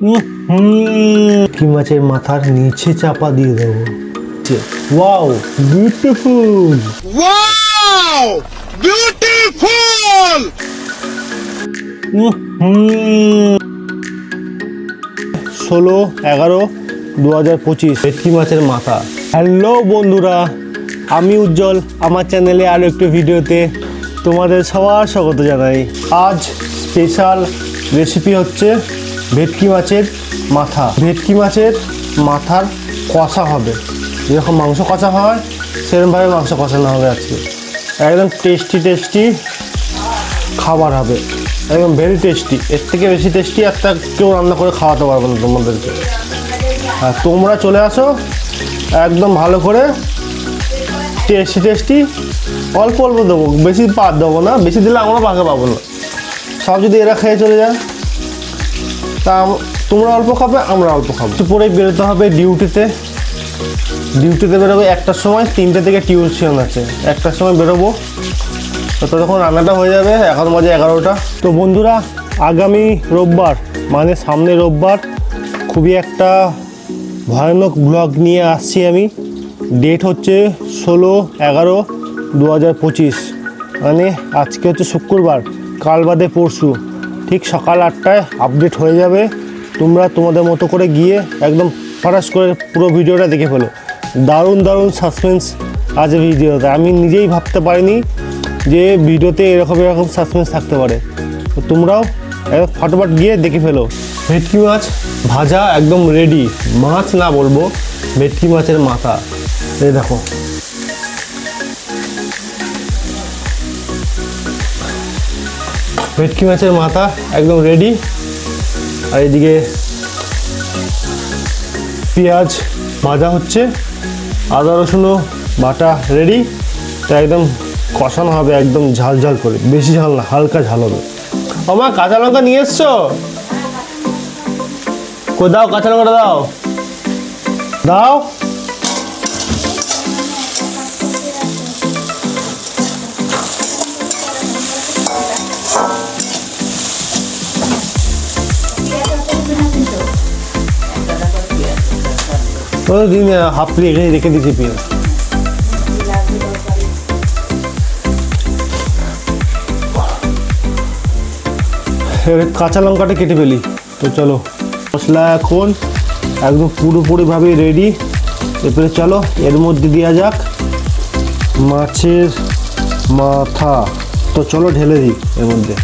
ভেটকি মাছের মাথার নিচে চাপা দিয়ে দেবো। Wow beautiful, Wow! Beautiful! 16/11/2025 ভেটকি মাছের মাথা। হ্যালো বন্ধুরা, আমি উজ্জ্বল, আমার চ্যানেলে আরও একটি ভিডিওতে তোমাদের সবার স্বাগত জানাই। আজ স্পেশাল রেসিপি হচ্ছে ভেটকি মাছের মাথা। ভেটকি মাছের মাথার কষা হবে, যেরকম মাংস কষা হয় সেরকমভাবে মাংস কষানো হবে আজকে। একদম টেস্টি খাবার হবে, একদম ভেরি টেস্টি। এর থেকে বেশি টেস্টি একটা কেউ রান্না করে খাওয়াতে পারবে না তোমাদেরকে। আর তোমরা চলে আসো, একদম ভালো করে টেস্টি অল্প দেবো, বেশি দেবো না, বেশি দিলে আমরা পাকে পাবো না। সব যদি এরা খেয়ে চলে যায় তা তোমরা অল্প খাবে, আমরা অল্প খাবো। পরেই বেরোতে হবে ডিউটিতে বেরোবো 1টার সময়, 3টে থেকে টিউশন আছে। 1টার সময় বেরোবো, ততক্ষণ রান্নাটা হয়ে যাবে। এখন বাজে 11টা। তো বন্ধুরা, আগামী রোববার মানে সামনে রোববার খুবই একটা ভয়ানক ব্লগ নিয়ে আসছি আমি। ডেট হচ্ছে 16/11/2025, মানে আজকে হচ্ছে শুক্রবার, কাল বাদে পরশু ঠিক সকাল 8টায় আপডেট হয়ে যাবে। তোমরা তোমাদের মতো করে গিয়ে একদম ফাটাস করে পুরো ভিডিওটা দেখে ফেলো। দারুণ সাসপেন্স আছে ভিডিওতে। আমি নিজেই ভাবতে পারিনি যে ভিডিওতে এরকম সাসপেন্স থাকতে পারে। তো তোমরাও ফটাফট গিয়ে দেখে ফেলো। ভেটকি মাছ ভাজা একদম রেডি। মাছ না বলবো, ভেটকি মাছের মাথা। এই দেখো, ভেটকি মাছের মাথা একদম রেডি। আর এদিকে পেঁয়াজ ভাজা হচ্ছে, আদা রসুনও বাটা রেডি। তো একদম কষানো হবে একদম ঝাল করে, বেশি ঝাল না, হালকা ঝাল হবে। আমার কাঁচা লঙ্কা নিয়ে এসছো? দাও, কাঁচা লঙ্কাটা দাও। দিন হাফ প্লেট রেখে দিয়েছি পেঁয়াজ। কাঁচা লঙ্কাটা কেটে ফেলি। তো চলো, মশলা এখন একদম পুরোপুরিভাবে রেডি। এরপরে চলো এর মধ্যে দেওয়া যাক মাছের মাথা। তো চলো ঢেলে দিই এর মধ্যে।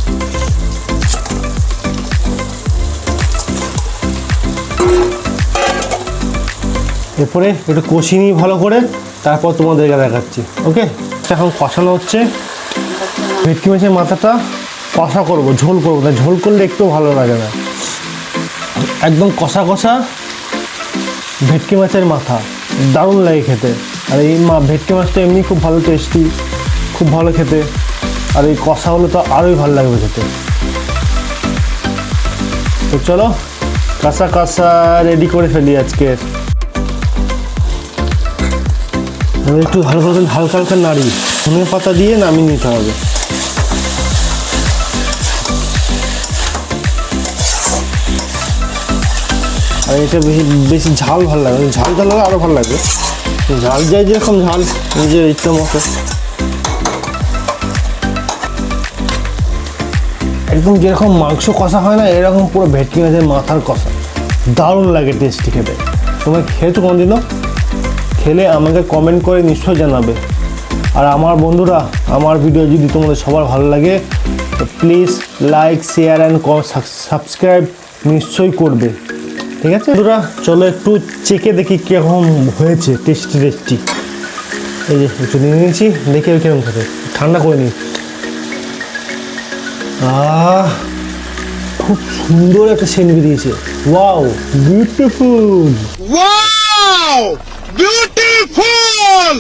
এরপরে একটু কষিয়ে নিই ভালো করে, তারপর তোমাদেরকে দেখাচ্ছি। ওকে, এখন কষানো হচ্ছে। ভেটকি মাছের মাথাটা কষা করবো, ঝোল করবো না। ঝোল করলে একটু ভালো লাগে না। একদম কষা ভেটকি মাছের মাথা দারুণ লাগে খেতে। আর এই ভেটকি মাছটা এমনি খুব ভালো টেস্টি, খুব ভালো খেতে। আর এই কষা হলে তো আরোই ভালো লাগবে খেতে। তো চলো কষা রেডি করে ফেলি আজকে। একটু হালকা নাড়ি, ধনে পাতা দিয়ে নামিয়ে নিতে হবে। আর এটা বেশি ঝাল ভালো লাগে, ঝাল হলে আরও ভালো লাগবে। ঝাল যায় যেরকম ঝাল, নিজের ইচ্ছা মতো। একদম যেরকম মাংস কষা হয় না, এরকম পুরো ভেটকি মাছের মাথার কষা দারুণ লাগে টেস্টি খেতে। তোমরা খেয়েছো কোনদিনও? খেলে আমাকে কমেন্ট করে নিশ্চয়ই জানাবে। আর আমার বন্ধুরা, আমার ভিডিও যদি তোমাদের সবার ভালো লাগে তো please like, share and subscribe নিশ্চয়ই করবে। ঠিক আছে বন্ধুরা, চলো একটু চেখে দেখি কীরকম হয়েছে। টেস্টি এই যে একটু নিয়ে নিয়েছি, দেখি কীরকম খেতে। ঠান্ডা করে নিই। খুব সুন্দর একটা সেন্ট বেরিয়েছে। Wow beautiful, Wow! Beautiful!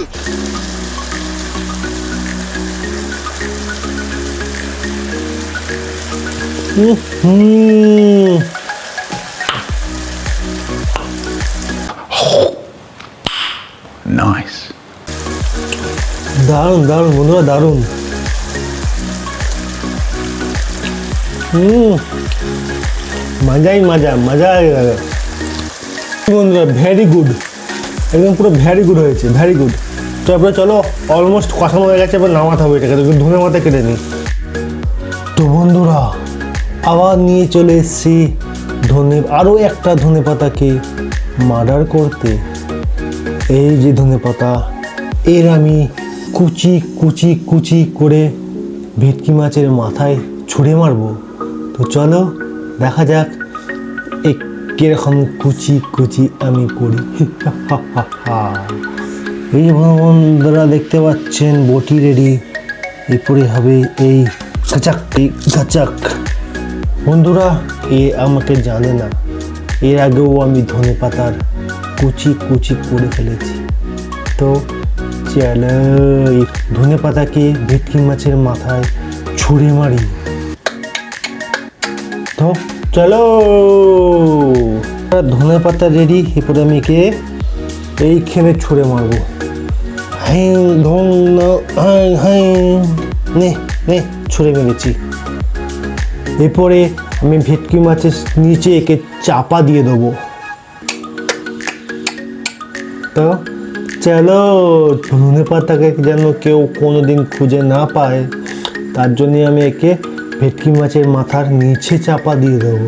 Nice. দারুণ বন্ধুরা, দারুণ। মজাই মজা মজা হয়ে গেল বন্ধুরা, ভেরি গুড, একদম পুরো ভেরি গুড হয়েছে, ভেরি গুড। তো এবার চলো, অলমোস্ট কষানো হয়ে গেছে, এবার নামাতে হবে এটাকে, ধনে পাতা কেটে নিই। তো বন্ধুরা, আবার নিয়ে চলে এসেছি আরও একটা ধনে পাতাকে মার্ডার করতে। এই যে ধনে পাতা, এর আমি কুচি কুচি কুচি করে ভেটকি মাছের মাথায় ছুঁড়ে মারবো। তো চলো দেখা যাক কিরকম কুচি কুচি আমি করি। এই বন্ধুরা দেখতে পাচ্ছেন বটি রেডি, এরপরে হবে এই গাচাক, এই গাচাক। বন্ধুরা, এ আমাকে জানে না, এর আগেও আমি ধনে পাতার কুচি কুচি করে ফেলেছি। তো চলো ধনে পাতাকে ভেটকি মাছের মাথায় ছুঁড়ে মারি। তো চলো, ধনে পাতা রেডি, এরপরে আমি একে এইখানে ছুঁড়ে মারবো। নে ছুঁড়ে মেরেছি। এরপরে আমি ভেটকি মাছের নিচে একে চাপা দিয়ে দেবো। তো চলো, ধনে পাতাকে যেন কেউ কোনোদিন খুঁজে না পায়, তার জন্য আমি একে ভেটকি মাছের মাথার নিচে চাপা দিয়ে দেবো।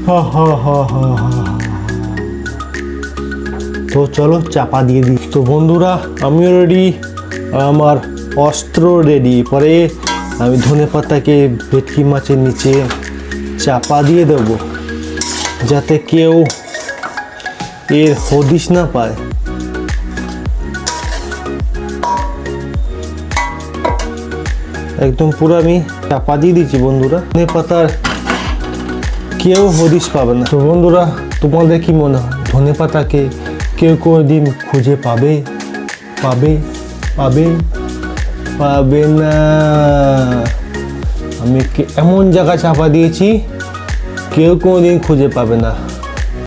হা হা হা হা হা। তো চলো চাপা দিয়ে দিই। তো বন্ধুরা, আমিও রেডি, আমার অস্ত্র রেডি। পরে আমি ধনে পাতাকে ভেটকি মাছের নিচে চাপা দিয়ে দেবো, যাতে কেউ এর হদিশ না পায়। একদম পুরো আমি চাপা দিয়ে দিচ্ছি বন্ধুরা, ধনে পাতার কেউ হদিশ পাবে না। তো বন্ধুরা, তোমাদের কি মনে হয় ধনে পাতাকে কেউ কোনোদিন খুঁজে পাবে? পাবে পাবে পাবে না। আমি এমন জায়গায় চাপা দিয়েছি কেউ কোনোদিন খুঁজে পাবে না।